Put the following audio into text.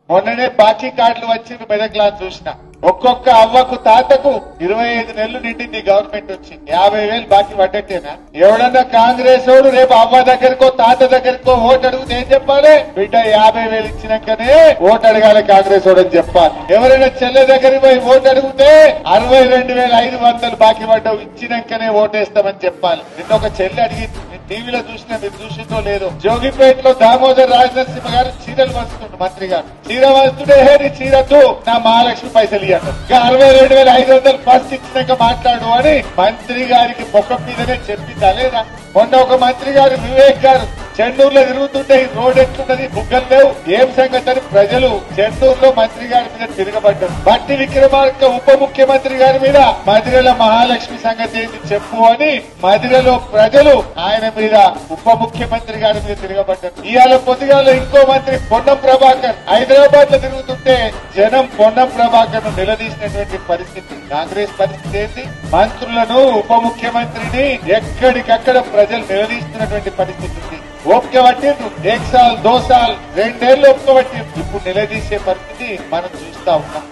మొన్ననే బాకీ కార్డులు వచ్చింది మెదక్లా చూసిన. ఒక్కొక్క అవ్వకు తాతకు 25 నెలలు నిండింది గవర్నమెంట్ వచ్చి 50,000 బాకీ పడ్డట్టేనా? ఎవడన్నా కాంగ్రెస్ వాడు రేపు అవ్వ దగ్గరకో తాత దగ్గరకో ఓటు అడుగుతే ఏం చెప్పాలి? బిడ్డ 50,000 ఇచ్చినాకనే ఓటు అడగాలి కాంగ్రెస్ వాడు అని చెప్పాలి. ఎవరైనా చెల్లె దగ్గరికి పోయి ఓటు అడిగితే 62,500 బాకీ పడ్డావు ఇచ్చినాకనే ఓటేస్తామని చెప్పాలి. నిన్న ఒక చెల్లె అడిగింది, టీవీలో చూసినా మీరు చూసిందో లేదో, జోగిపేటలో దామోదర్ రాజనరసింహ గారు చీరలు వస్తుండ్రు, మంత్రి గారు చీర వస్తుండే నీ చీరతో నా మహాలక్ష్మి పైసలు ఇవ్వను 62,500 ఫస్ట్ ఇచ్చినాక మాట్లాడు అని మంత్రి గారికి ముఖం మీదనే చెప్పిందా లేదా? మొన్న ఒక మంత్రి గారు వివేక్ గారు చెన్నూరులో తిరుగుతుంటే ఈ రోడ్ ఎట్లున్నది, బుగ్గలు లేవు, ఏం సంగతి అని ప్రజలు చెన్నూరులో మంత్రి గారి మీద తిరగబడ్డారు. బట్టి విక్రమార్క ఉప ముఖ్యమంత్రి గారి మీద మధిరల మహాలక్ష్మి సంగతి ఏంటి చెప్పు అని మధిరలో ప్రజలు ఆయన మీద ఉప ముఖ్యమంత్రి గారి మీద తిరగబడ్డారు. ఇవాళ పొద్దుగాల ఇంకో మంత్రి పొన్నం ప్రభాకర్ హైదరాబాద్ లో తిరుగుతుంటే జనం పొన్నం ప్రభాకర్ ను నిలదీసినటువంటి పరిస్థితి. కాంగ్రెస్ పరిస్థితి ఏంటి? మంత్రులను ఉప ముఖ్యమంత్రిని ఎక్కడికక్కడ ప్రజలు నిలదీస్తున్నటువంటి పరిస్థితి ఉంది. ఓపిక పట్టిండ్రు, 1 సాల్ 2 సాల్ 2 ఏళ్లు ఓపిక పట్టిండ్రు. ఇప్పుడు నిలదీసే పరిస్థితి మనం చూస్తా ఉన్నాం.